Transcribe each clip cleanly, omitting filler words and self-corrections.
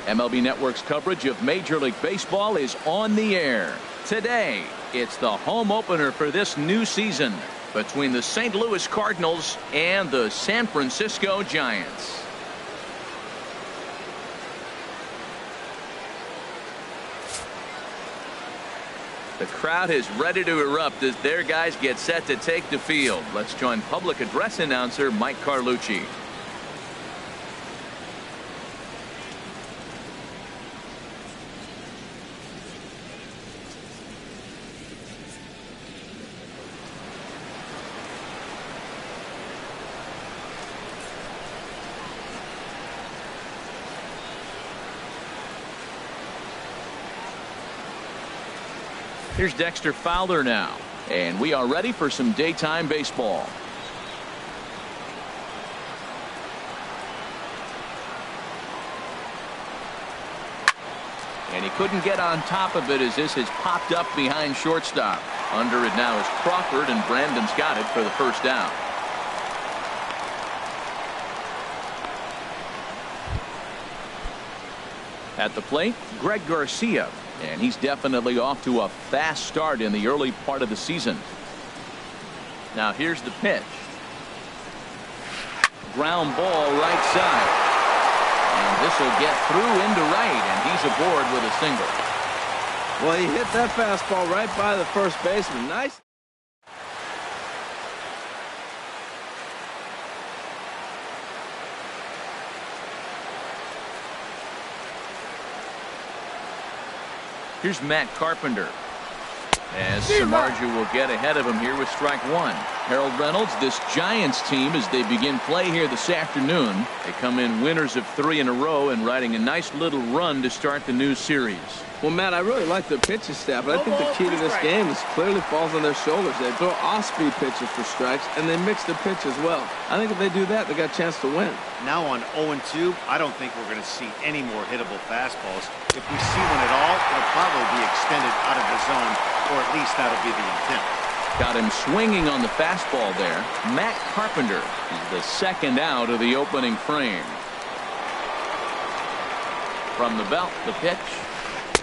MLB Network's coverage of Major League Baseball is on the air. Today, it's the home opener for this new season between the St. Louis Cardinals and the San Francisco Giants. The crowd is ready to erupt as their guys get set to take the field. Let's join public address announcer Mike Carlucci. Here's Dexter Fowler now, and we are ready for some daytime baseball. And he couldn't get on top of it as this has popped up behind shortstop. Under it now is Crawford, and Brandon's got it for the first down. At the plate, Greg Garcia. And he's definitely off to a fast start in the early part of the season. Now here's the pitch. Ground ball right side. And this will get through into right, and he's aboard with a single. Well, he hit that fastball right by the first baseman. Nice. Here's Matt Carpenter, as Samardzija will get ahead of him here with strike one. Harold Reynolds, this Giants team, as they begin play here this afternoon, they come in winners of 3 in a row and riding a nice little run to start the new series. Well, Matt, I really like the pitching staff, but I think the key to this game is clearly falls on their shoulders. They throw off-speed pitches for strikes, and they mix the pitch as well. I think if they do that, they got a chance to win. Now on 0-2, I don't think we're going to see any more hittable fastballs. If we see one at all, it'll probably be extended out of the zone, or at least that'll be the intent. Got him swinging on the fastball there. Matt Carpenter is the second out of the opening frame. From the belt, the pitch.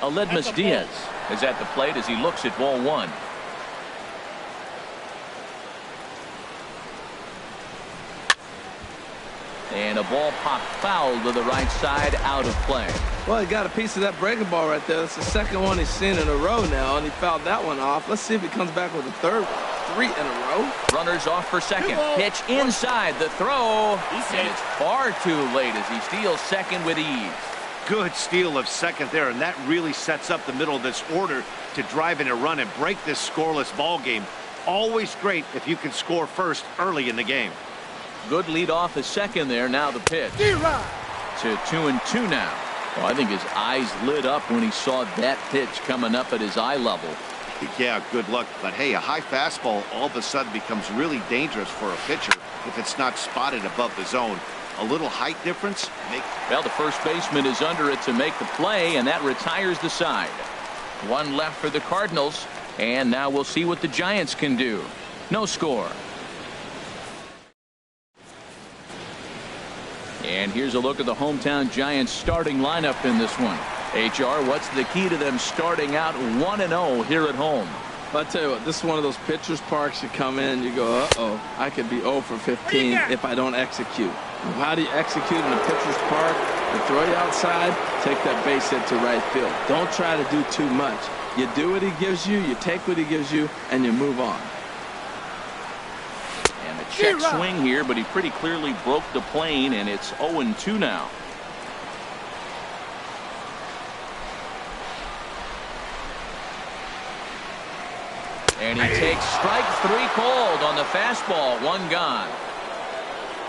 Aledmus Diaz is at the plate as he looks at ball one. And a ball popped foul to the right side, out of play. Well, he got a piece of that breaking ball right there. That's the second one he's seen in a row now, and he fouled that one off. Let's see if he comes back with a third one. 3 in a row. Runners off for second. Pitch inside the throw. And it's far too late as he steals second with ease. Good steal of second there, and that really sets up the middle of this order to drive in a run and break this scoreless ball game. Always great if you can score first early in the game. Good lead off the second there. Now the pitch. To 2-2 now. Well, I think his eyes lit up when he saw that pitch coming up at his eye level. Yeah, good luck. But hey, a high fastball all of a sudden becomes really dangerous for a pitcher if it's not spotted above the zone. A little height difference. Well, the first baseman is under it to make the play, and that retires the side. One left for the Cardinals, and now we'll see what the Giants can do. No score. And here's a look at the hometown Giants starting lineup in this one. HR, what's the key to them starting out 1-0 here at home? But I tell you what, this is one of those pitcher's parks you come in, you go, uh-oh, I could be 0 for 15 if I don't execute. How do you execute in a pitcher's park? They throw you outside, take that base hit to right field. Don't try to do too much. You do what he gives you, you take what he gives you, and you move on. And a check swing here, but he pretty clearly broke the plane, and it's 0-2 now. And he takes strike 3 called on the fastball. 1 gone.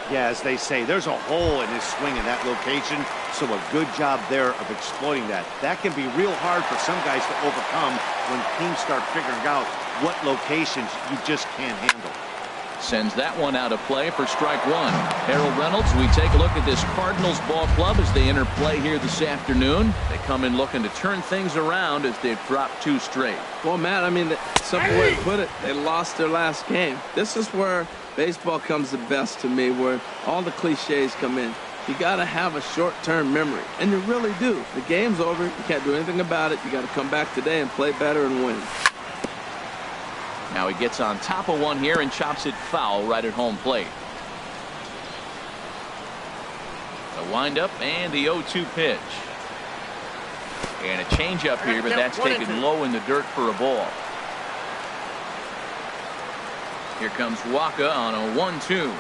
Yeah, as they say, there's a hole in his swing in that location, so a good job there of exploiting that. That can be real hard for some guys to overcome when teams start figuring out what locations you just can't handle. Sends that one out of play for strike 1. Harold Reynolds, we take a look at this Cardinals ball club as they enter play here this afternoon. They come in looking to turn things around as they've dropped 2 straight. Well, Matt, I mean, the simple way to put it, they lost their last game. This is where baseball comes the best to me, where all the cliches come in. You got to have a short-term memory, and you really do. The game's over. You can't do anything about it. You got to come back today and play better and win. Now he gets on top of one here and chops it foul right at home plate. The windup and the 0-2 pitch. And a changeup here, but that's taken low in the dirt for a ball. Here comes Waka on a 1-2.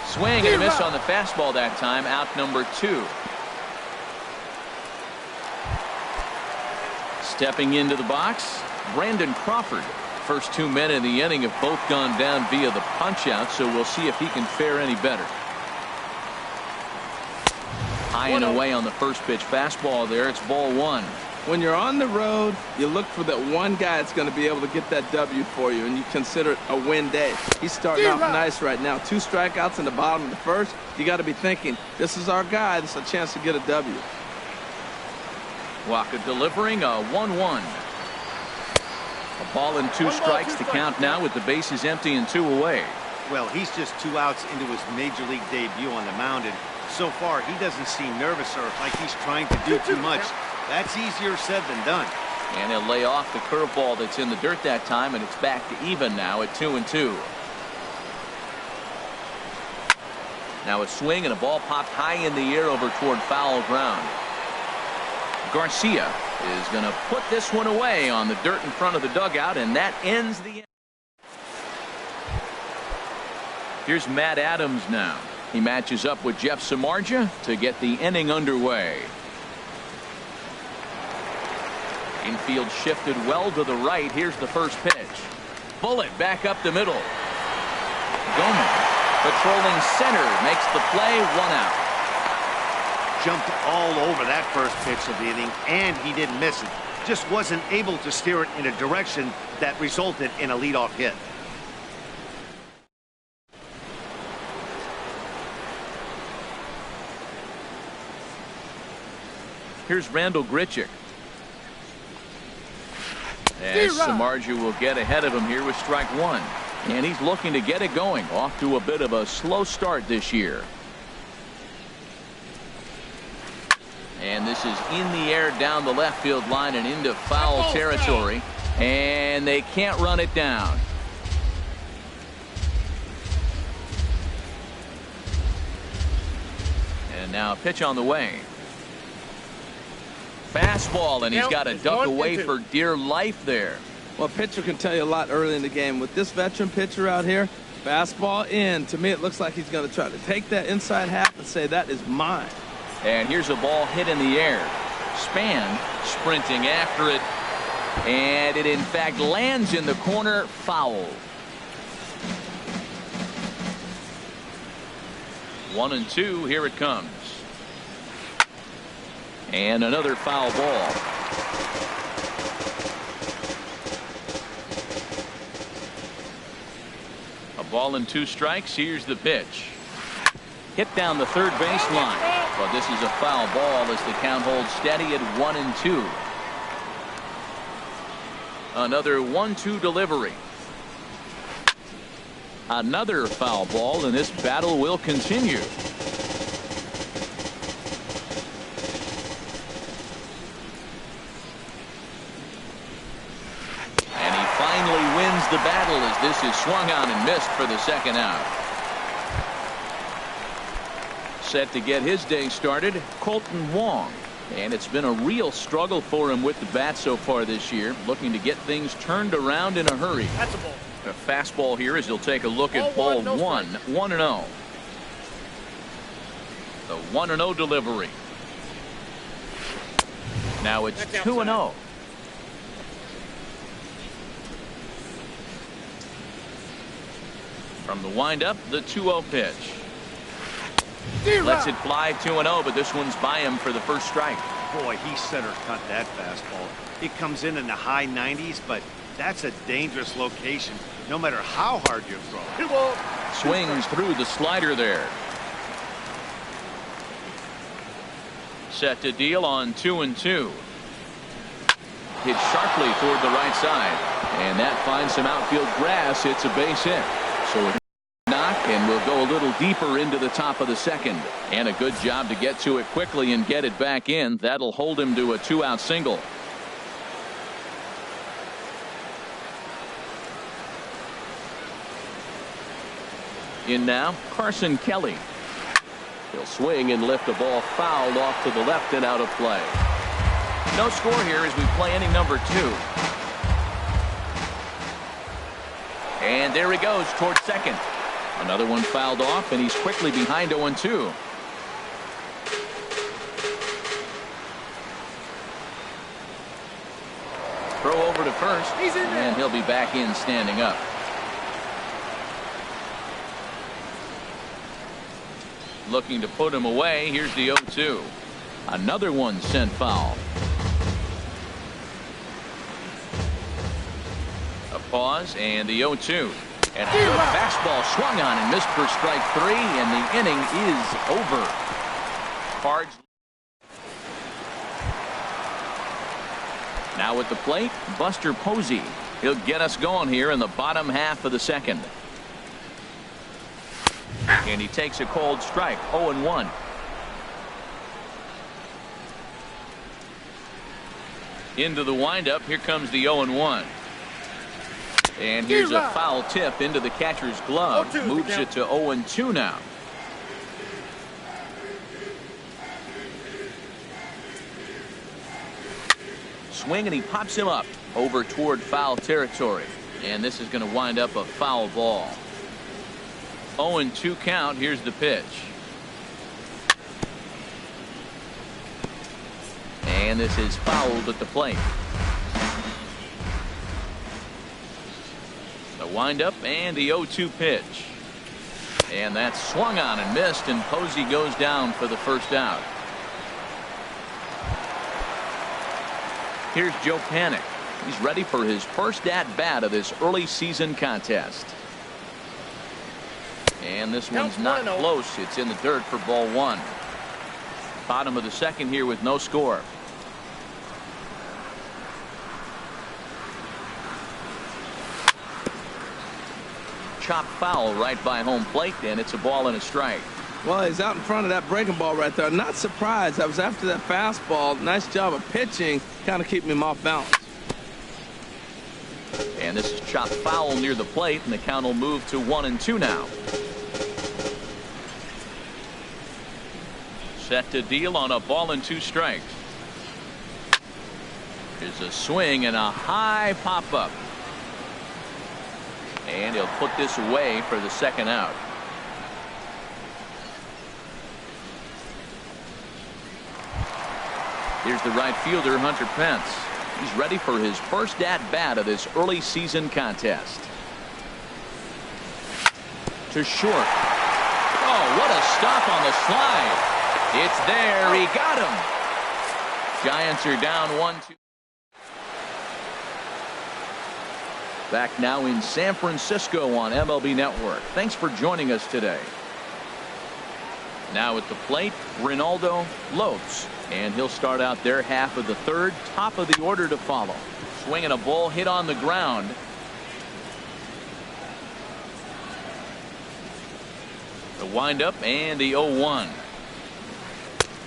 Swing and a miss on the fastball that time. Out number 2. Stepping into the box, Brandon Crawford. First 2 men in the inning have both gone down via the punch-out, so we'll see if he can fare any better. High and away on the first pitch fastball there. It's ball 1. When you're on the road, you look for that one guy that's going to be able to get that W for you, and you consider it a win day. He's starting off nice right now. 2 strikeouts in the bottom of the first. You got to be thinking, this is our guy. This is a chance to get a W. Waka delivering a 1-1. A ball and 2 strikes to count now with the bases empty and 2 away. Well, he's just 2 outs into his major league debut on the mound, and so far he doesn't seem nervous or like he's trying to do too much. That's easier said than done. And he'll lay off the curveball that's in the dirt that time, and it's back to even now at 2-2. Now a swing and a ball popped high in the air over toward foul ground. Garcia is going to put this one away on the dirt in front of the dugout, and that ends the inning. Here's Matt Adams now. He matches up with Jeff Samardzija to get the inning underway. Infield shifted well to the right. Here's the first pitch. Bullet back up the middle. Gomez patrolling center makes the play. 1 out. Jumped all over that first pitch of the inning, and he didn't miss it. Just wasn't able to steer it in a direction that resulted in a leadoff hit. Here's Randall Grichuk. As Samardzija will get ahead of him here with strike 1. And he's looking to get it going. Off to a bit of a slow start this year. And this is in the air down the left field line and into foul territory. And they can't run it down. And now a pitch on the way. Fastball, and he's got to duck away for dear life there. Well, a pitcher can tell you a lot early in the game. With this veteran pitcher out here, fastball in. To me, it looks like he's going to try to take that inside half and say, that is mine. And here's a ball hit in the air. Span sprinting after it. And it, in fact, lands in the corner. Foul. 1-2. Here it comes. And another foul ball. A ball and 2 strikes. Here's the pitch. Hit down the third baseline. But this is a foul ball as the count holds steady at 1-2. Another 1-2 delivery. Another foul ball, and this battle will continue. The battle as this is swung on and missed for the 2nd out. Set to get his day started, Colton Wong. And it's been a real struggle for him with the bat so far this year, looking to get things turned around in a hurry. That's a ball. A fastball here as he'll take a look at ball 1. 1-0. The 1-0 delivery. Now it's 2-0. From the windup, the 2-0 pitch. Lets it fly 2-0, but this one's by him for the first strike. Boy, he center cut that fastball. It comes in the high 90s, but that's a dangerous location, no matter how hard you throw. Swings through the slider there. Set to deal on 2-2. Hit sharply toward the right side. And that finds some outfield grass. It's a base hit. So a knock And we'll go a little deeper into the top of the second. And a good job to get to it quickly and get it back in. That'll hold him to a 2-out single. In now, Carson Kelly. He'll swing and lift a ball fouled off to the left and out of play. No score here as we play inning number 2. And there he goes towards second. Another one fouled off, and he's quickly behind 0-2. Throw over to first, and he'll be back in standing up. Looking to put him away. Here's the 0-2. Another one sent foul. A pause, and the 0-2. And a good fastball swung on and missed for strike 3, and the inning is over. Cards. Now at the plate, Buster Posey. He'll get us going here in the bottom half of the second. And he takes a cold strike, 0-1. Into the windup, here comes the 0-1. And here's a foul tip into the catcher's glove. Moves it to 0-2 now. Swing, and he pops him up over toward foul territory. And this is going to wind up a foul ball. 0-2 count. Here's the pitch. And this is fouled at the plate. The windup and the 0-2 pitch. And that's swung on and missed, and Posey goes down for the first out. Here's Joe Panik. He's ready for his first at-bat of this early season contest. And this one's not close. It's in the dirt for ball 1. Bottom of the second here with no score. Chop foul right by home plate, and it's a ball and a strike. Well, he's out in front of that breaking ball right there. Not surprised. I was after that fastball. Nice job of pitching, kind of keeping him off balance. And this is chopped foul near the plate, and the count will move to 1-2 now. Set to deal on a ball and 2 strikes. Here's a swing and a high pop-up. And he'll put this away for the second out. Here's the right fielder, Hunter Pence. He's ready for his first at-bat of this early season contest. To short. Oh, what a stop on the slide. It's there. He got him. Giants are down 1-2. Back now in San Francisco on MLB Network. Thanks for joining us today. Now at the plate, Ronaldo Lopes. And he'll start out their half of the third. Top of the order to follow. Swinging a ball hit on the ground. The windup and the 0-1.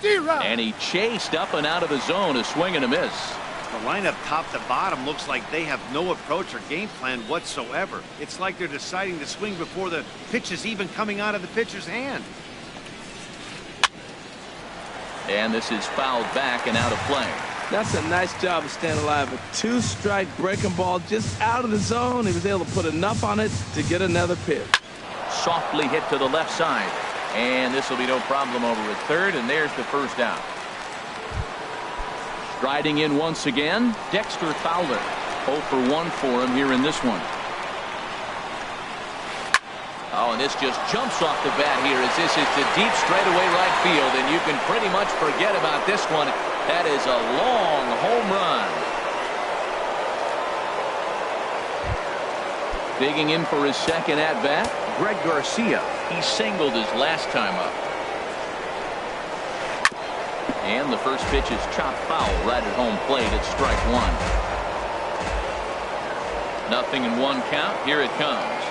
And he chased up and out of the zone. A swing and a miss. The lineup top to bottom looks like they have no approach or game plan whatsoever. It's like they're deciding to swing before the pitch is even coming out of the pitcher's hand. And this is fouled back and out of play. That's a nice job of staying alive. A 2-strike breaking ball just out of the zone. He was able to put enough on it to get another pitch. Softly hit to the left side. And this will be no problem over at third. And there's the first out. Striding in once again, Dexter Fowler. 0 for 1 for him here in this one. Oh, and this just jumps off the bat here as this is to deep straightaway right field, and you can pretty much forget about this one. That is a long home run. Digging in for his second at-bat, Greg Garcia. He singled his last time up. And the first pitch is chopped foul right at home plate at strike 1. 0-1 count. Here it comes.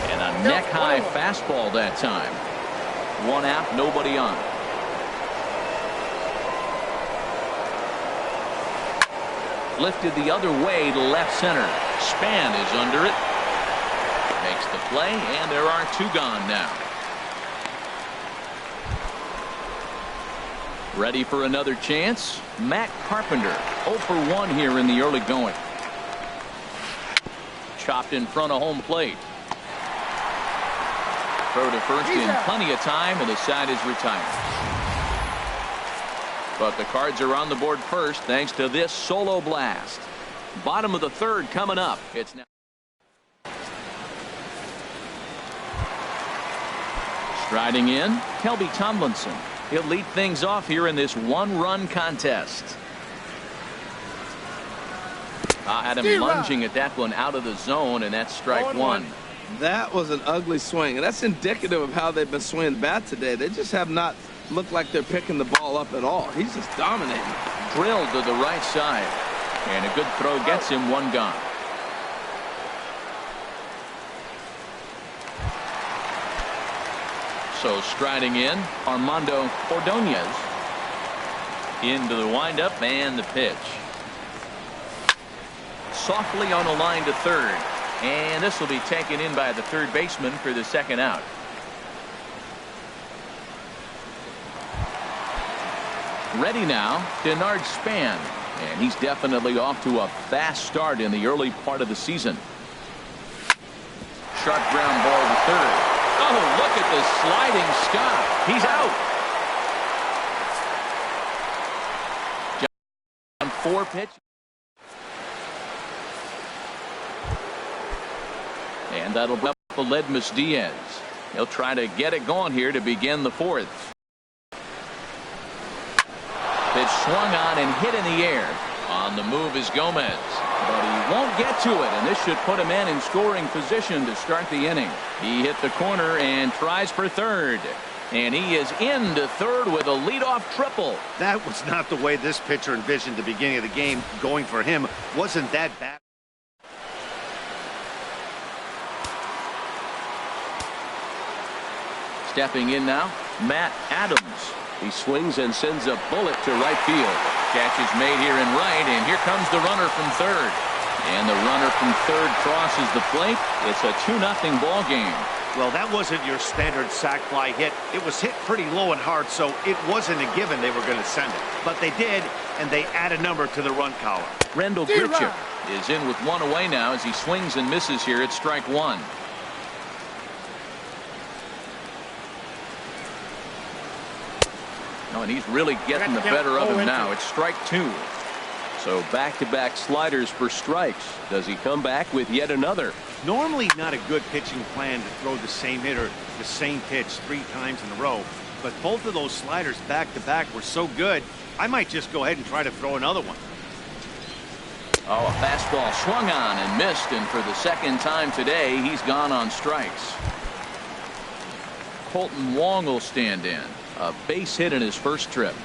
And neck-high fastball that time. One out, nobody on. Lifted the other way to left center. Span is under it. Makes the play, and there are two gone now. Ready for another chance? Matt Carpenter, 0 for 1 here in the early going. Chopped in front of home plate. Throw to first in plenty of time, and the side is retired. But the Cards are on the board first thanks to this solo blast. Bottom of the third coming up. It's now striding in, Kelby Tomlinson. He'll lead things off here in this one-run contest. Had him lunging at that one out of the zone, and that's strike one. That was an ugly swing, and that's indicative of how they've been swinging the bat today. They just have not looked like they're picking the ball up at all. He's just dominating. Drilled to the right side, and a good throw gets him one gone. So striding in, Armando Ordonez. Into the windup and the pitch. Softly on the line to third. And this will be taken in by the third baseman for the second out. Ready now, Denard Span. And he's definitely off to a fast start in the early part of the season. Sharp ground ball to third. Oh, look at the sliding stop. He's out. On 4 pitch. And that'll bring up Aledmus Diaz. He'll try to get it going here to begin the fourth. Pitch swung on and hit in the air. On the move is Gomez. But he won't get to it, and this should put him in scoring position to start the inning. He hit the corner and tries for third. And he is into third with a leadoff triple. That was not the way this pitcher envisioned the beginning of the game. Going for him wasn't that bad. Stepping in now, Matt Adams. He swings and sends a bullet to right field. Catch is made here in right, and here comes the runner from third. And the runner from third crosses the plate. It's a 2-0 ball game. Well, that wasn't your standard sac fly hit. It was hit pretty low and hard, so it wasn't a given they were going to send it. But they did, and they add a number to the run column. Rendell Grichuk is in with one away now as he swings and misses here at strike one. Oh, and he's really getting the better of him now. It's strike two. So back-to-back sliders for strikes. Does he come back with yet another? Normally not a good pitching plan to throw the same hitter the same pitch 3 times in a row. But both of those sliders back-to-back were so good, I might just go ahead and try to throw another one. Oh, a fastball swung on and missed, and for the second time today, he's gone on strikes. Colton Wong will stand in. A base hit in his first trip.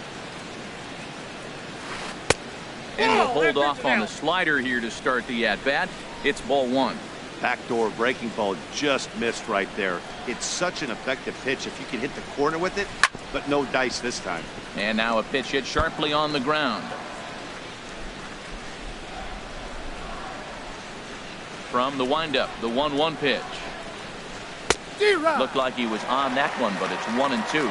And he'll hold off on the slider here to start the at-bat. It's ball one. Backdoor breaking ball just missed right there. It's such an effective pitch if you can hit the corner with it, but no dice this time. And now a pitch hit sharply on the ground. From the windup, the 1-1 pitch. Looked like he was on that one, but it's 1-2.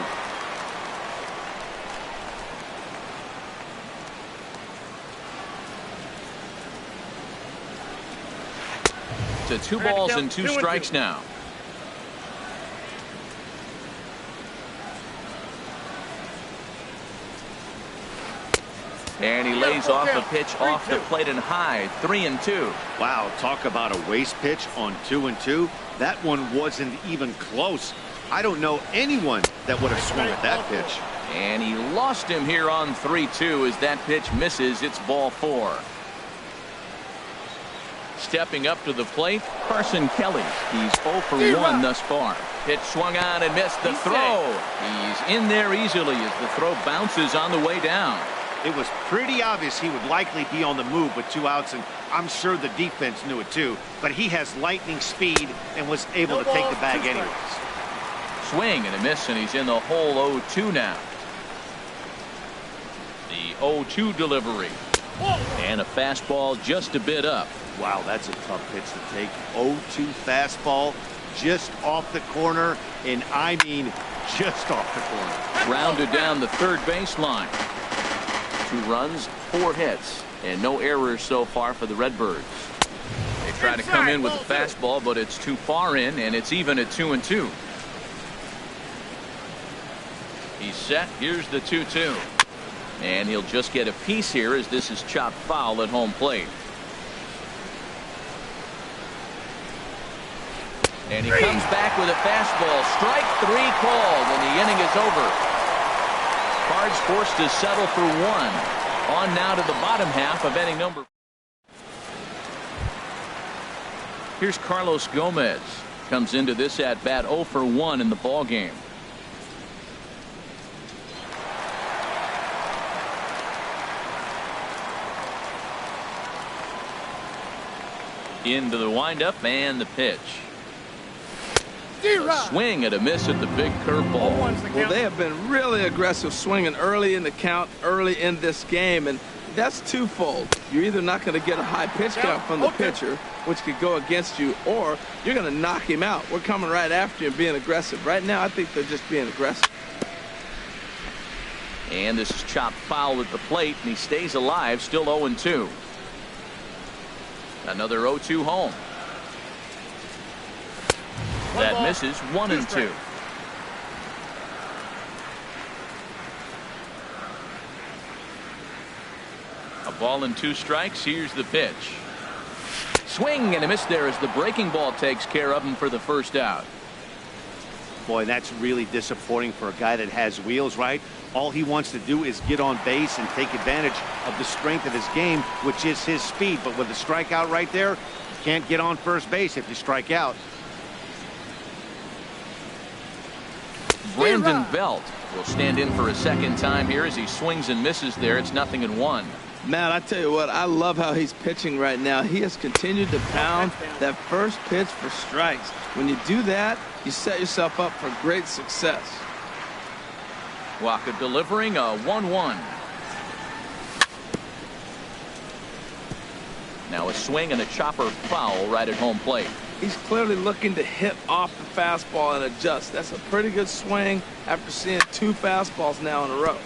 To 2 balls and 2 strikes now. And he lays off a pitch off the plate and high. 3-2. Wow, talk about a waste pitch on 2-2. That one wasn't even close. I don't know anyone that would have swung at that pitch. And he lost him here on 3-2 as that pitch misses. It's ball 4. Stepping up to the plate, Carson Kelly. He's 0 for 1 thus far. Pitch swung on and missed the throw. He's in there easily as the throw bounces on the way down. It was pretty obvious he would likely be on the move with 2 outs, and I'm sure the defense knew it too. But he has lightning speed and was able to take the bag anyways. Swing and a miss, and he's in the hole 0-2 now. The 0-2 delivery. And a fastball just a bit up. Wow, that's a tough pitch to take. 0-2 fastball just off the corner, and I mean just off the corner. Rounded down the third baseline. 2 runs, 4 hits, and no errors so far for the Redbirds. They try to come in with a fastball, but it's too far in, and it's even at 2-2. He's set. Here's the 2-2. And he'll just get a piece here as this is chopped foul at home plate. And he comes back with a fastball. Strike 3 called, and the inning is over. Cards forced to settle for 1. On now to the bottom half of inning number. Here's Carlos Gomez. Comes into this at bat 0 for 1 in the ball game. Into the windup and the pitch. A swing and a miss at the big curveball. Well, they have been really aggressive swinging early in the count, early in this game, and that's twofold. You're either not going to get a high pitch count from the pitcher, which could go against you, or you're going to knock him out. We're coming right after you and being aggressive. Right now, I think they're just being aggressive. And this is chopped foul at the plate, and he stays alive, still 0-2. Another 0-2 home. That misses. 1-2. A ball and 2 strikes. Here's the pitch. Swing and a miss there as the breaking ball takes care of him for the first out. Boy, that's really disappointing for a guy that has wheels, right? All he wants to do is get on base and take advantage of the strength of his game, which is his speed. But with a strikeout right there, you can't get on first base if you strike out. Brandon Belt will stand in for a second time here as he swings and misses there. It's 0-1. Man, I tell you what, I love how he's pitching right now. He has continued to pound that first pitch for strikes. When you do that, you set yourself up for great success. Waka delivering a 1-1. Now a swing and a chopper foul right at home plate. He's clearly looking to hit off the fastball and adjust. That's a pretty good swing after seeing 2 fastballs now in a row.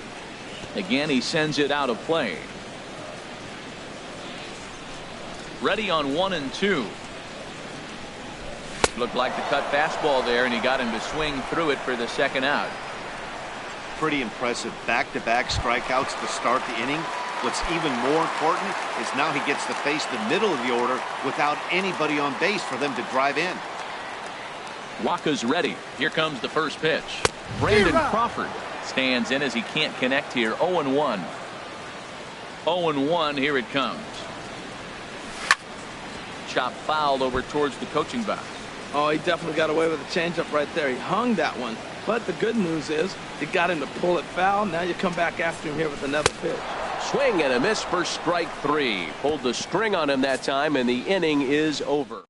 Again, he sends it out of play. Ready on 1-2. Looked like the cut fastball there, and he got him to swing through it for the second out. Pretty impressive back-to-back strikeouts to start the inning. What's even more important is now he gets to face the middle of the order without anybody on base for them to drive in. Waka's ready. Here comes the first pitch. Brandon Crawford stands in as he can't connect here. 0-1. 0-1. Here it comes. Chop fouled over towards the coaching box. Oh, he definitely got away with a changeup right there. He hung that one. But the good news is you got him to pull it foul. Now you come back after him here with another pitch. Swing and a miss for strike 3. Pulled the string on him that time, and the inning is over.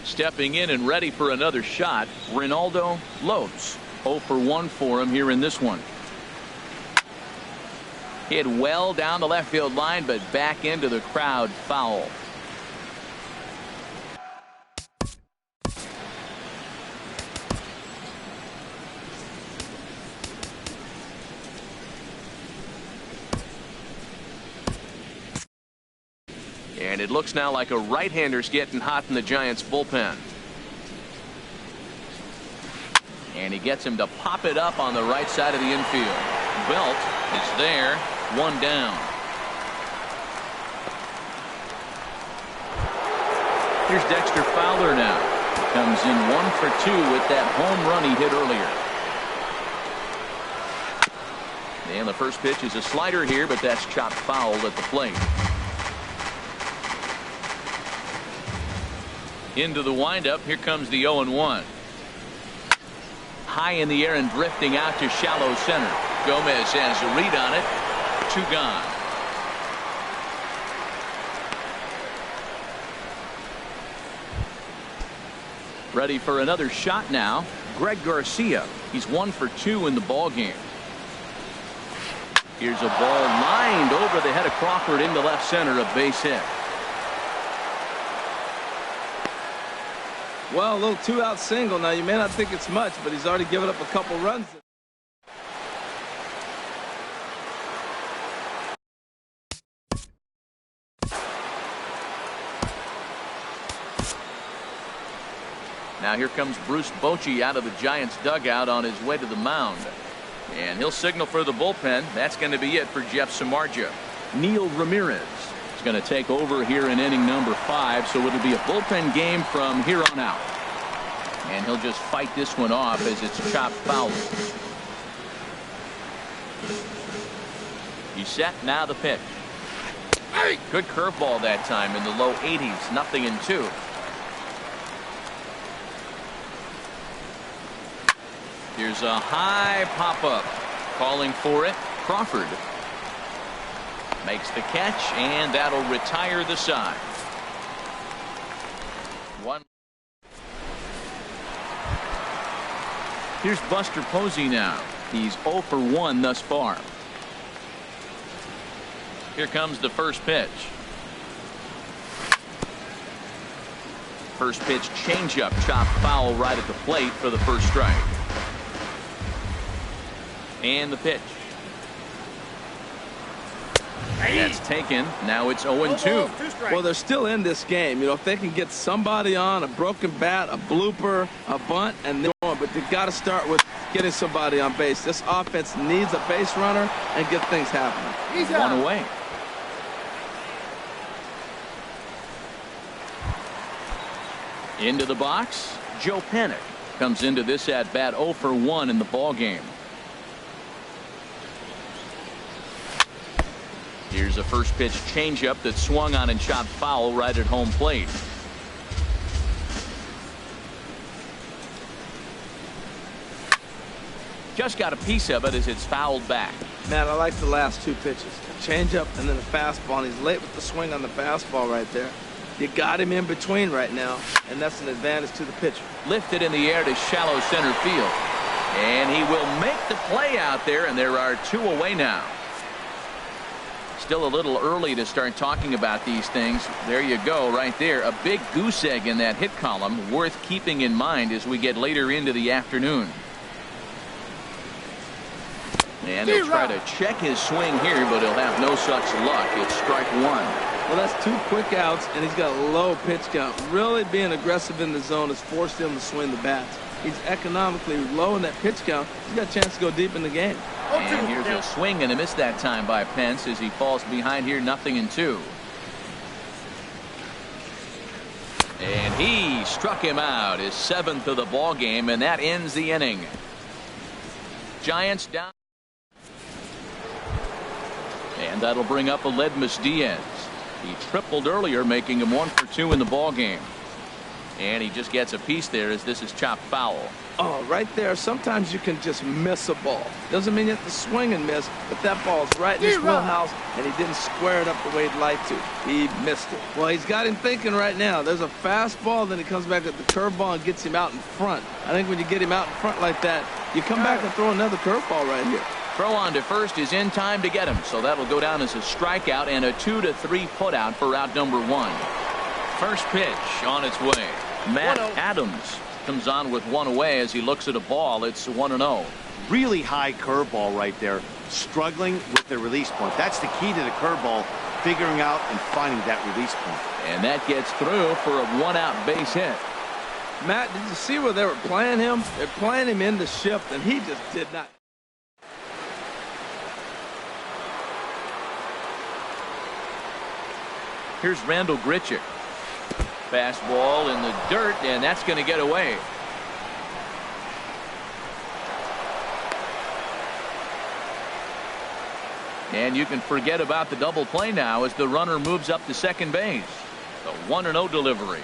Stepping in and ready for another shot, Ronaldo Lopes. 0 for 1 for him here in this one. Hit well down the left field line, but back into the crowd, foul. And it looks now like a right-hander's getting hot in the Giants bullpen. And he gets him to pop it up on the right side of the infield. Belt is there, 1 down. Here's Dexter Fowler now. Comes in 1 for 2 with that home run he hit earlier. And the first pitch is a slider here, but that's chopped foul at the plate. Into the windup. Here comes the 0-1. high in the air and drifting out to shallow center. Gomez has a read on it. 2 gone. Ready for another shot now. Greg Garcia. He's 1 for 2 in the ball game. Here's a ball lined over the head of Crawford into left center, a base hit. Well, a little 2-out single. Now, you may not think it's much, but he's already given up a couple runs. Now here comes Bruce Bochy out of the Giants dugout on his way to the mound. And he'll signal for the bullpen. That's going to be it for Jeff Samardzija. Neil Ramirez is going to take over here in inning number 5, so it'll be a bullpen game from here on out. And he'll just fight this one off as it's chopped foul. He's set, now the pitch. Good curveball that time in the low 80s, 0-2. Here's a high pop-up. Calling for it. Crawford makes the catch, and that'll retire the side. 1. Here's Buster Posey now. He's 0 for 1 thus far. Here comes the first pitch. First pitch changeup, chopped foul right at the plate for the first strike. And the pitch. That's taken. Now it's 0-2. Well, they're still in this game. You know, if they can get somebody on, a broken bat, a blooper, a bunt, and they're on. But they've got to start with getting somebody on base. This offense needs a base runner and get things happening. 1 away. Into the box. Joe Panik comes into this at bat 0 for 1 in the ball game. Here's a first pitch changeup that swung on and chopped foul right at home plate. Just got a piece of it as it's fouled back. Man, I like the last 2 pitches. A changeup and then a fastball. And he's late with the swing on the fastball right there. You got him in between right now, and that's an advantage to the pitcher. Lifted in the air to shallow center field. And he will make the play out there, and there are 2 away now. Still a little early to start talking about these things. There you go right there. A big goose egg in that hit column, worth keeping in mind as we get later into the afternoon. And he'll try to check his swing here, but he'll have no such luck. It's strike 1. Well, that's 2 quick outs, and he's got a low pitch count. Really being aggressive in the zone has forced him to swing the bats. He's economically low in that pitch count. He's got a chance to go deep in the game. And here's a swing and a miss that time by Pence as he falls behind here 0-2. And he struck him out, his 7th of the ball game, and that ends the inning. Giants down. And that'll bring up Aledmus Diaz. He tripled earlier, making him 1 for 2 in the ball game. And he just gets a piece there as this is chopped foul. Oh, right there. Sometimes you can just miss a ball. Doesn't mean you have to swing and miss, but that ball's right in his wheelhouse, and he didn't square it up the way he'd like to. He missed it. Well, he's got him thinking right now. There's a fastball, then he comes back at the curveball and gets him out in front. I think when you get him out in front like that, you come back and throw another curveball right here. Throw on to first is in time to get him, so that'll go down as a strikeout and a 2-3 putout for out number 1. First pitch on its way. Matt Adams comes on with 1 away as he looks at a ball. It's 1-0. Really high curveball right there. Struggling with the release point. That's the key to the curveball, figuring out and finding that release point. And that gets through for a 1-out base hit. Matt, did you see where they were playing him? They're playing him in the shift, and he just did not. Here's Randall Grichuk. Fastball in the dirt, and that's going to get away. And you can forget about the double play now as the runner moves up to second base. The 1-0 delivery.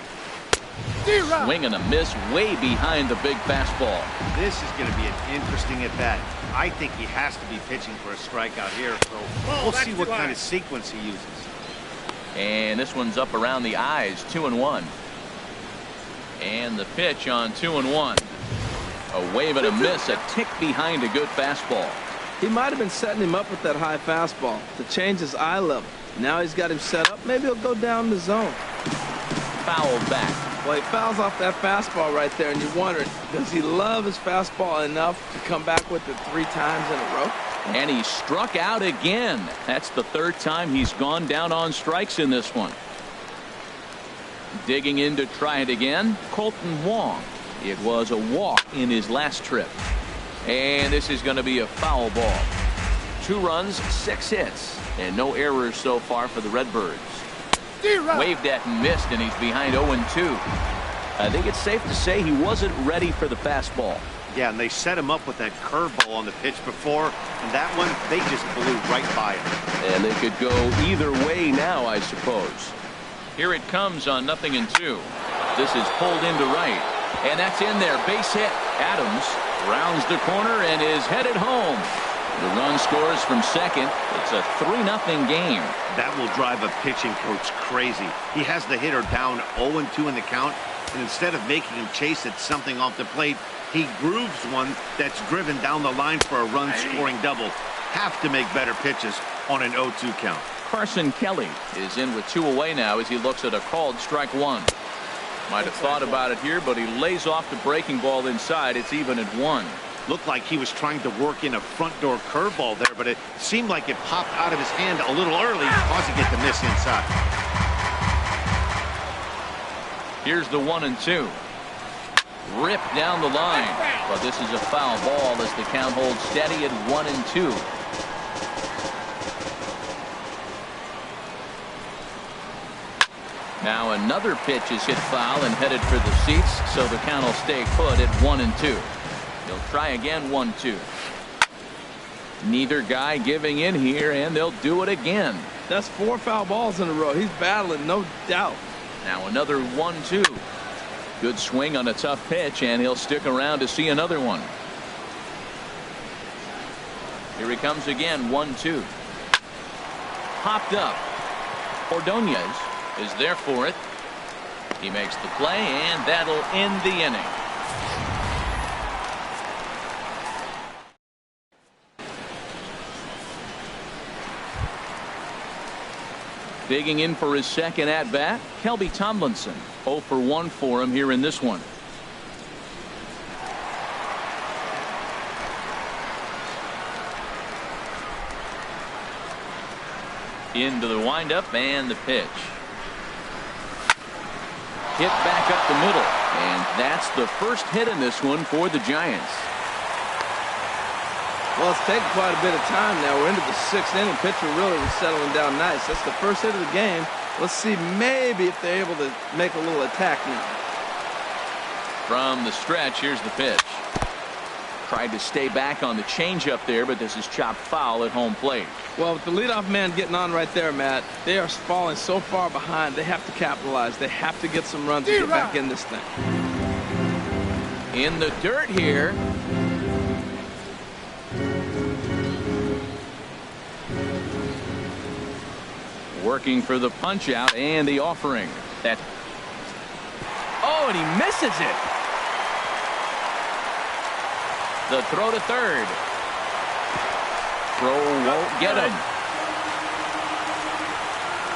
Swing and a miss way behind the big fastball. This is going to be an interesting at bat. I think he has to be pitching for a strikeout here, so we'll see what kind of sequence he uses. And this one's up around the eyes, 2-1. And the pitch on 2-1. A wave and a miss, a tick behind a good fastball. He might have been setting him up with that high fastball to change his eye level. Now he's got him set up. Maybe he'll go down the zone. Foul back. Well, he fouls off that fastball right there, and you wonder, does he love his fastball enough to come back with it 3 times in a row? And he struck out again. That's the 3rd time he's gone down on strikes in this one. Digging in to try it again, Colton Wong. It was a walk in his last trip. And this is going to be a foul ball. 2 runs, 6 hits, and no errors so far for the Redbirds. Waved at and missed, and he's behind 0-2. I think it's safe to say he wasn't ready for the fastball. Yeah, and they set him up with that curveball on the pitch before, and that one, they just blew right by him. And they could go either way now, I suppose. Here it comes on 0-2. This is pulled into right, and that's in there. Base hit. Adams rounds the corner and is headed home. The run scores from second. It's a 3-0 game. That will drive a pitching coach crazy. He has the hitter down 0-2 in the count, and instead of making him chase at something off the plate, he grooves one that's driven down the line for a run-scoring double. Have to make better pitches on an 0-2 count. Carson Kelly is in with 2 away now as he looks at a called strike 1. Might have thought about it here, but he lays off the breaking ball inside. It's even at 1. Looked like he was trying to work in a front door curveball there, but it seemed like it popped out of his hand a little early, causing it to miss inside. Here's the 1-2. Ripped down the line, but this is a foul ball as the count holds steady at 1-2. Now another pitch is hit foul and headed for the seats, so the count will stay put at 1-2. They'll try again, 1-2. Neither guy giving in here, and they'll do it again. That's 4 foul balls in a row. He's battling, no doubt. Now another 1-2. Good swing on a tough pitch, and he'll stick around to see another one. Here he comes again, 1-2. Popped up. Ordonez is there for it. He makes the play, and that'll end the inning. Digging in for his second at-bat, Kelby Tomlinson. 0 for 1 for him here in this one. Into the windup and the pitch. Hit back up the middle, and that's the first hit in this one for the Giants. Well, it's taken quite a bit of time now. We're into the 6th inning. Pitcher really was settling down nice. That's the first hit of the game. Let's see maybe if they're able to make a little attack now. From the stretch, here's the pitch. Tried to stay back on the changeup there, but this is chopped foul at home plate. Well, with the leadoff man getting on right there, Matt, they are falling so far behind. They have to capitalize. They have to get some runs to get back in this thing. In the dirt here. Working for the punch out and the offering. Oh, and he misses it. The throw to third. Throw won't get him.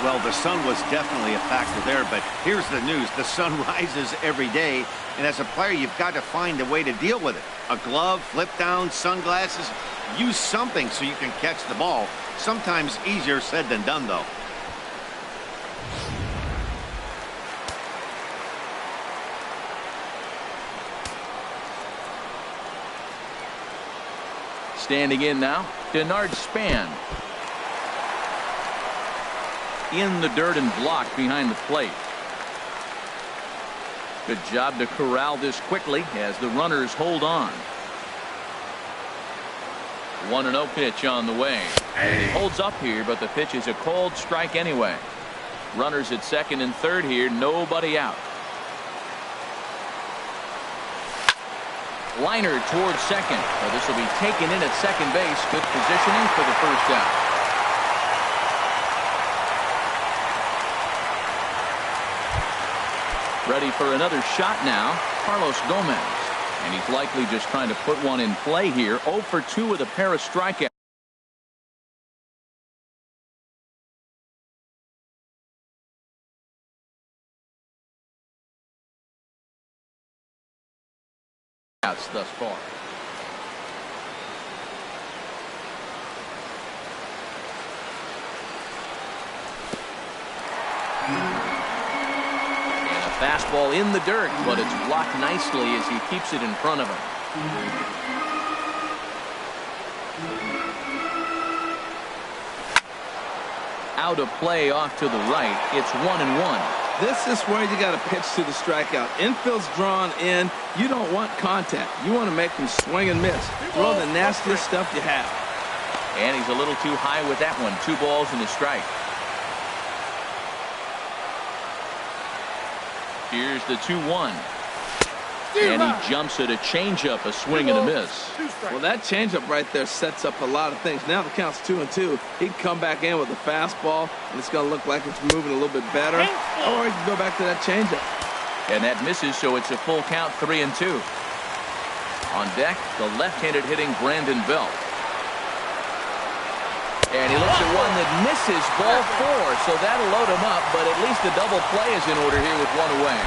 Well, the sun was definitely a factor there, but here's the news. The sun rises every day, and as a player, you've got to find a way to deal with it. A glove, flip down, sunglasses. Use something so you can catch the ball. Sometimes easier said than done, though. Standing in now, Denard Span. In the dirt and blocked behind the plate. Good job to corral this quickly as the runners hold on. 1-0 pitch on the way. And he holds up here, but the pitch is a cold strike anyway. Runners at second and third here, nobody out. Liner towards second. So this will be taken in at second base. Good positioning for the first out. Ready for another shot now, Carlos Gomez. And he's likely just trying to put one in play here. 0 for 2 with a pair of strikeouts. Thus far. And a fastball in the dirt, but it's blocked nicely as he keeps it in front of him. Out of play off to the right. It's 1-1. This is where you got to pitch to the strikeout. Infield's drawn in. You don't want contact. You want to make them swing and miss. Throw the nastiest stuff you have. And he's a little too high with that one. 2 balls and a strike. Here's the 2-1. And he jumps at a changeup, a swing and a miss. Well, that changeup right there sets up a lot of things. Now the count's 2-2. He can come back in with a fastball, and it's going to look like it's moving a little bit better. Or he can go back to that changeup. And that misses, so it's a full count, 3-2. On deck, the left-handed hitting Brandon Belt. And he looks at one that misses, ball 4, so that'll load him up, but at least the double play is in order here with 1 away.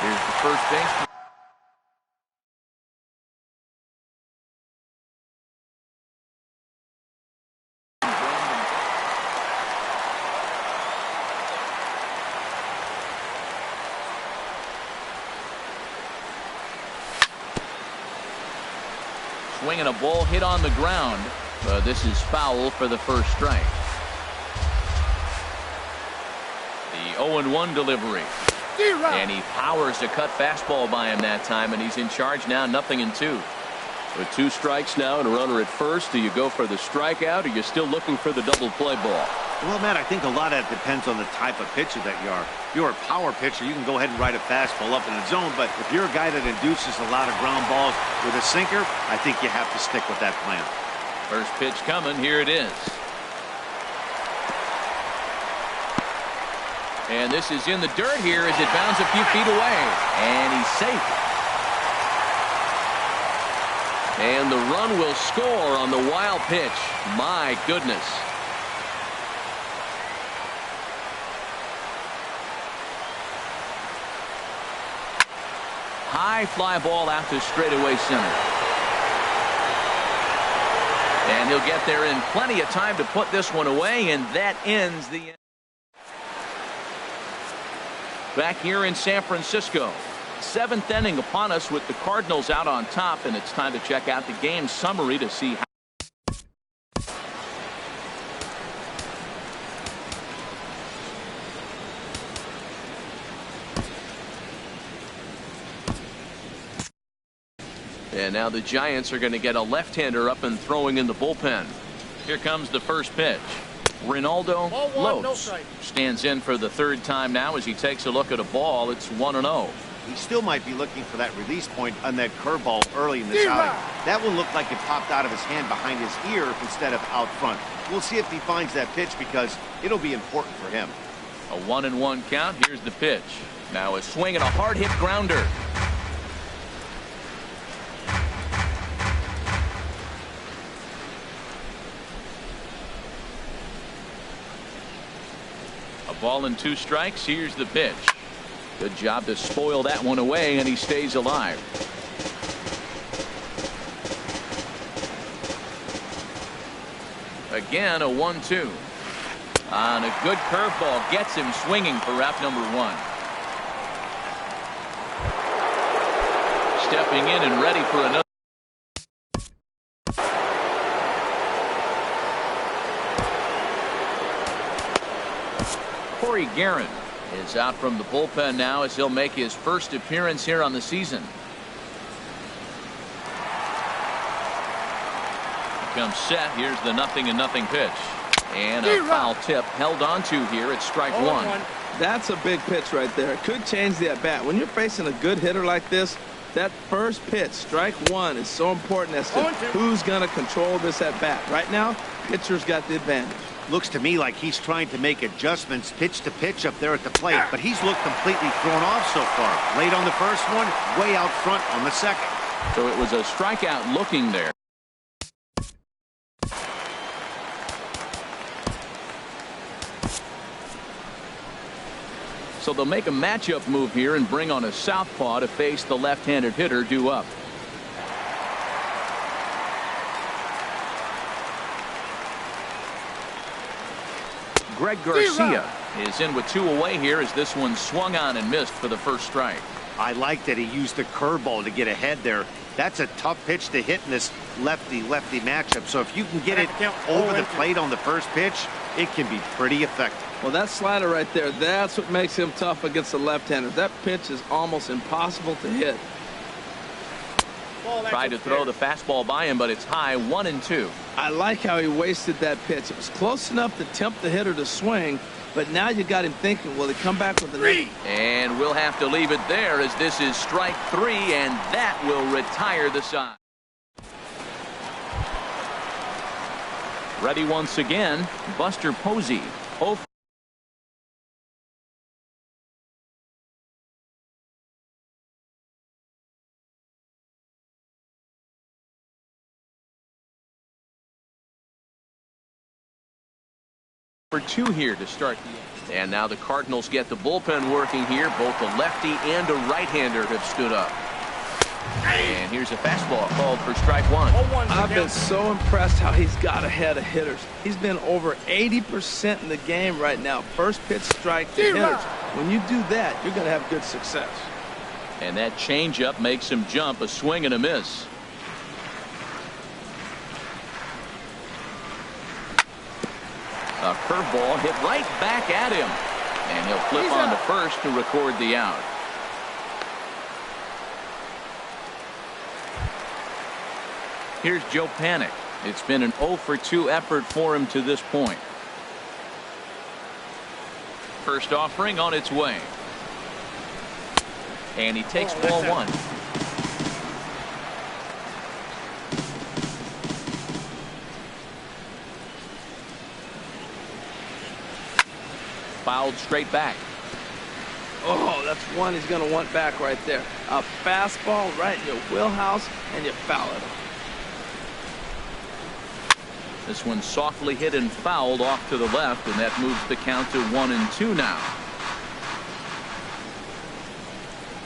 Here's the first base. Swinging a ball hit on the ground. This is foul for the first strike. The 0-1 delivery. And he powers a cut fastball by him that time, and he's in charge now, 0-2. With 2 strikes now and a runner at first, do you go for the strikeout or are you still looking for the double play ball? Well, Matt, I think a lot of that depends on the type of pitcher that you are. If you're a power pitcher, you can go ahead and ride a fastball up in the zone, but if you're a guy that induces a lot of ground balls with a sinker, I think you have to stick with that plan. First pitch coming. Here it is. And this is in the dirt here as it bounds a few feet away. And he's safe. And the run will score on the wild pitch. My goodness. High fly ball out to straightaway center. And he'll get there in plenty of time to put this one away, and that ends the inning. Back here in San Francisco. 7th inning upon us with the Cardinals out on top, and it's time to check out the game summary to see how. And now the Giants are going to get a left-hander up and throwing in the bullpen. Here comes the first pitch. Ronaldo Lopes stands in for the 3rd time now as he takes a look at a ball. It's 1-0. He still might be looking for that release point on that curveball early in this outing. That one looked like it popped out of his hand behind his ear instead of out front. We'll see if he finds that pitch because it'll be important for him. A 1-1 count. Here's the pitch. Now a swing and a hard hit grounder. A ball and 2 strikes. Here's the pitch. Good job to spoil that one away, and he stays alive. Again, a 1-2. And a good curveball gets him swinging for route number 1. Stepping in and ready for another. Corey Guerin is out from the bullpen now as he'll make his first appearance here on the season. Comes set. Here's the 0-0 pitch. And a foul tip held on to here at strike 1. That's a big pitch right there. It could change the at-bat. When you're facing a good hitter like this, that first pitch, strike one, is so important as to who's going to control this at-bat. Right now, pitcher's got the advantage. Looks to me like he's trying to make adjustments pitch to pitch up there at the plate, but he's looked completely thrown off so far. Late on the first one, way out front on the second. So it was a strikeout looking there. So they'll make a matchup move here and bring on a southpaw to face the left-handed hitter due up. Greg Garcia is in with 2 away here as this one swung on and missed for the first strike. I like that he used the curveball to get ahead there. That's a tough pitch to hit in this lefty-lefty matchup. So if you can get it over the plate on the first pitch, it can be pretty effective. Well, that slider right there, that's what makes him tough against the left-hander. That pitch is almost impossible to hit. Tried to throw the fastball by him, but it's high, 1-2. I like how he wasted that pitch. It was close enough to tempt the hitter to swing, but now you got him thinking, will he come back with an... And we'll have to leave it there as this is strike 3, and that will retire the side. Ready once again, Buster Posey. 0 for 2 here to start the end. And now the Cardinals get the bullpen working here. Both a lefty and a right-hander have stood up. And here's a fastball called for strike 1. I've been so impressed how he's got ahead of hitters. He's been over 80% in the game right now. First pitch strike to hitters. When you do that, you're going to have good success. And that changeup makes him jump, a swing and a miss. A curveball hit right back at him. And he'll flip on to first to record the out. Here's Joe Panik. It's been an 0 for 2 effort for him to this point. First offering on its way. And he takes ball 1. Fouled straight back. Oh, that's one he's going to want back right there. A fastball right in your wheelhouse, and you foul it. This one softly hit and fouled off to the left, and that moves the count to 1-2 now.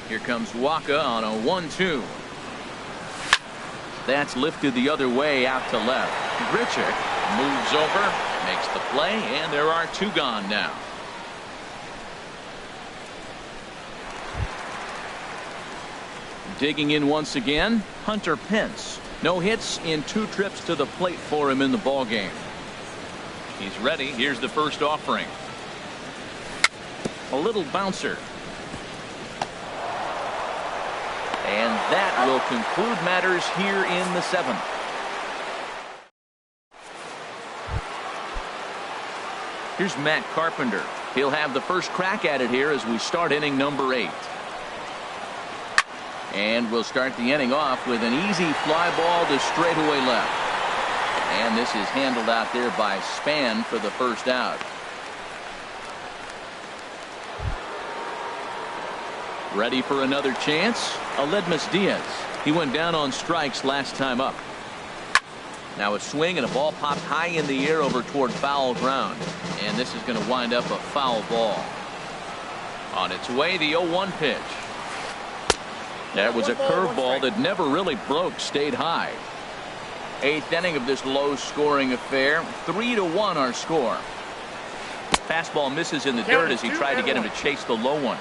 Here comes Waka on a 1-2. That's lifted the other way out to left. Grichuk moves over, makes the play, and there are 2 gone now. Digging in once again, Hunter Pence. No hits in 2 trips to the plate for him in the ballgame. He's ready. Here's the first offering. A little bouncer. And that will conclude matters here in the 7th. Here's Matt Carpenter. He'll have the first crack at it here as we start inning number 8. And we'll start the inning off with an easy fly ball to straightaway left. And this is handled out there by Span for the first out. Ready for another chance? Aledmus Diaz. He went down on strikes last time up. Now a swing and a ball popped high in the air over toward foul ground. And this is going to wind up a foul ball. On its way, the 0-1 pitch. That was a curveball that never really broke, stayed high. 8th inning of this low-scoring affair. 3-1 our score. Fastball misses in the dirt as he tried to get him to chase the low one.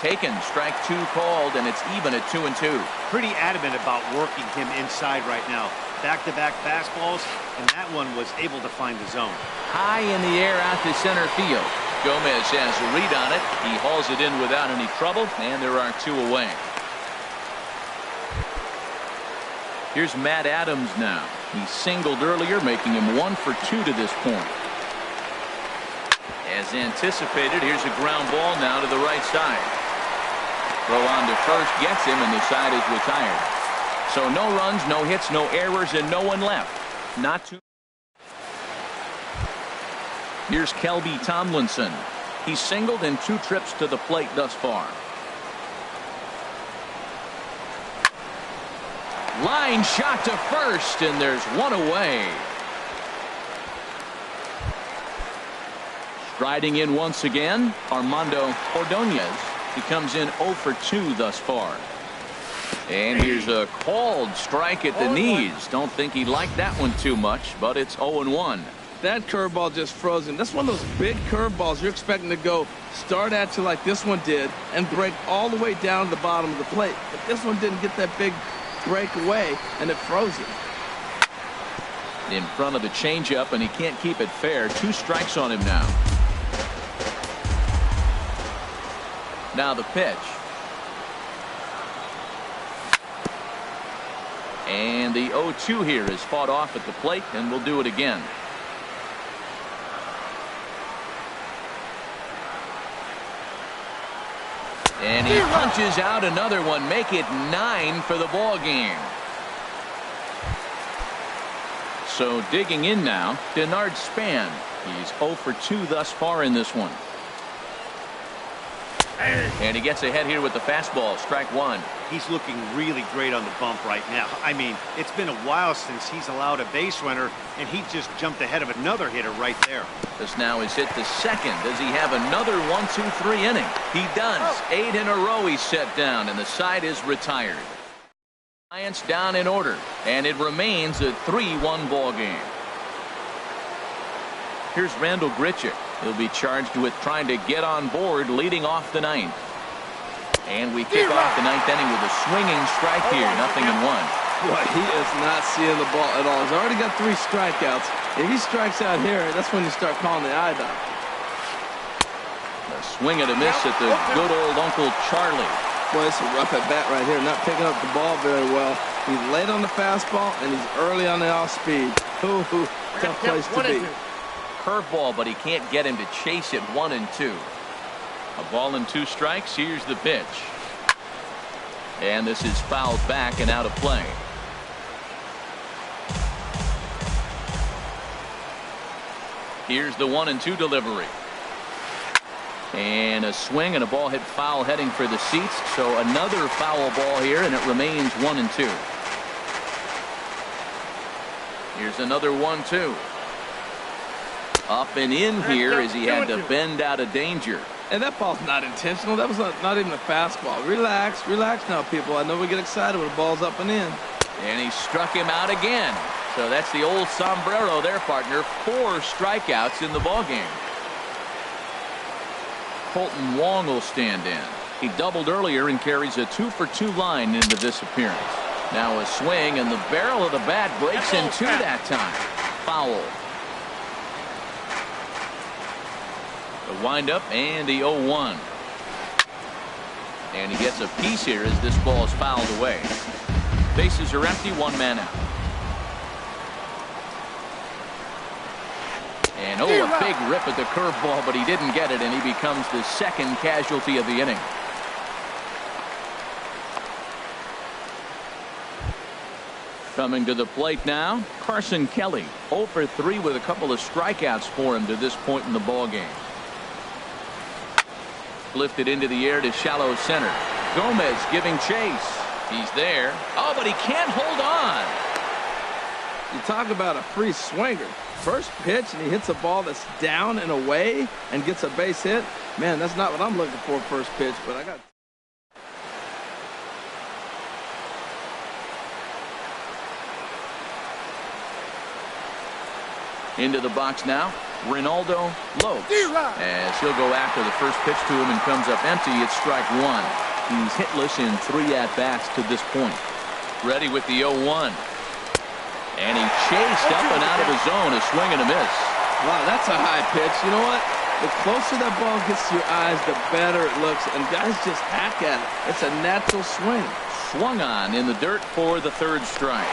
Taken, strike 2 called, and it's even at 2-2. Pretty adamant about working him inside right now. Back-to-back fastballs, and that one was able to find the zone. High in the air out to center field. Gomez has a read on it. He hauls it in without any trouble, and there are 2 away. Here's Matt Adams now. He singled earlier, making him 1 for 2 to this point. As anticipated, here's a ground ball now to the right side. Throw on to first gets him, and the side is retired. So no runs, no hits, no errors, and no one left. Not too. Here's Kelby Tomlinson. He's singled in 2 trips to the plate thus far. Line shot to first, and there's 1 away. Striding in once again, Armando Ordonez. He comes in 0 for 2 thus far. And here's a called strike at the knees. Don't think he liked that one too much, but it's 0-1. That curveball just froze him. That's one of those big curveballs you're expecting to go start at you like this one did and break all the way down to the bottom of the plate. But this one didn't get that big break away, and it froze him. In front of the changeup, and he can't keep it fair. 2 strikes on him now. Now the pitch. And the 0-2 here is fought off at the plate, and we'll do it again. And he punches out another one, make it 9 for the ball game. So digging in now, Denard Span. He's 0 for 2 thus far in this one. And he gets ahead here with the fastball, strike 1. He's looking really great on the bump right now. I mean, it's been a while since he's allowed a base runner, and he just jumped ahead of another hitter right there. This now is hit to second. Does he have another 1-2-3 inning? He does. 8 in a row he's set down, and the side is retired. Giants down in order, and it remains a 3-1 ball game. Here's Randall Grichuk. He'll be charged with trying to get on board leading off the 9th. And we kick off the 9th inning with a swinging strike here, 0-1. Boy, he is not seeing the ball at all. He's already got 3 strikeouts. If he strikes out here, that's when you start calling the eye doctor. A swing and a miss at the good old Uncle Charlie. Boy, it's a rough at bat right here. Not picking up the ball very well. He's late on the fastball, and he's early on the off speed. Ooh, tough place to be. Curveball, but he can't get him to chase it. 1-2. A ball and 2 strikes. Here's the pitch. And this is fouled back and out of play. Here's the 1-2 delivery. And a swing and a ball hit foul heading for the seats. So another foul ball here, and it remains 1-2. Here's another 1-2. Up and in here as he had to bend out of danger. And that ball's not intentional. That was not even a fastball. Relax now, people. I know we get excited when the ball's up and in. And he struck him out again. So that's the old sombrero there, partner. 4 strikeouts in the ballgame. Colton Wong will stand in. He doubled earlier and carries a 2 for 2 line into this appearance. Now a swing, and the barrel of the bat breaks in 2 that time. Foul. The windup and the 0-1. And he gets a piece here as this ball is fouled away. Bases are empty, 1 man out. And a big rip at the curveball, but he didn't get it, and he becomes the 2nd casualty of the inning. Coming to the plate now, Carson Kelly. 0 for 3 with a couple of strikeouts for him to this point in the ball game. Lifted into the air to shallow center. Gomez giving chase. He's there. Oh, but he can't hold on. You talk about a free swinger. First pitch, and he hits a ball that's down and away and gets a base hit. Man, that's not what I'm looking for first pitch, but I got... Into the box now, Ronaldo Lopes. As he'll go after the first pitch to him and comes up empty, it's strike 1. He's hitless in 3 at-bats to this point. Ready with the 0-1. And he chased up and out of the zone, a swing and a miss. Wow, that's a high pitch. You know what? The closer that ball gets to your eyes, the better it looks, and guys just hack at it. It's a natural swing. Swung on in the dirt for the third strike.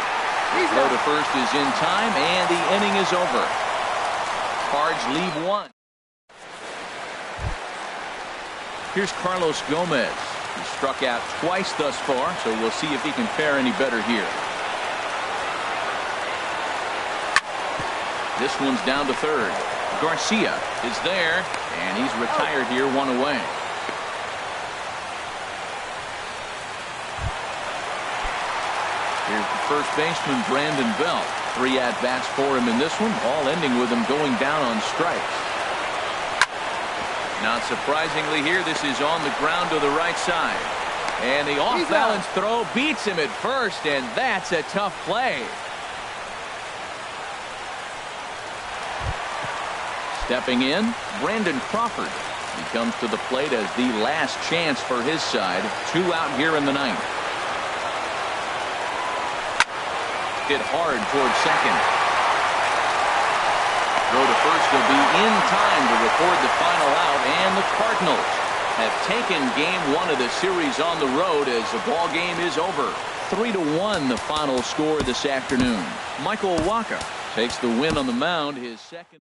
Throw to first is in time, and the inning is over. Cards leave one. Here's Carlos Gomez. He struck out twice thus far, so we'll see if he can fare any better here. This one's down to third. Garcia is there, and he's retired here, one away. Here's the first baseman, Brandon Belt. 3 at-bats for him in this one, all ending with him going down on strikes. Not surprisingly here, this is on the ground to the right side. And the off-balance throw beats him at first, and that's a tough play. Stepping in, Brandon Crawford. He comes to the plate as the last chance for his side. 2 out here in the ninth. Hit hard towards second. Throw to first will be in time to record the final out, and the Cardinals have taken game 1 of the series on the road as the ball game is over. 3-1 the final score this afternoon. Michael Wacha takes the win on the mound, his second.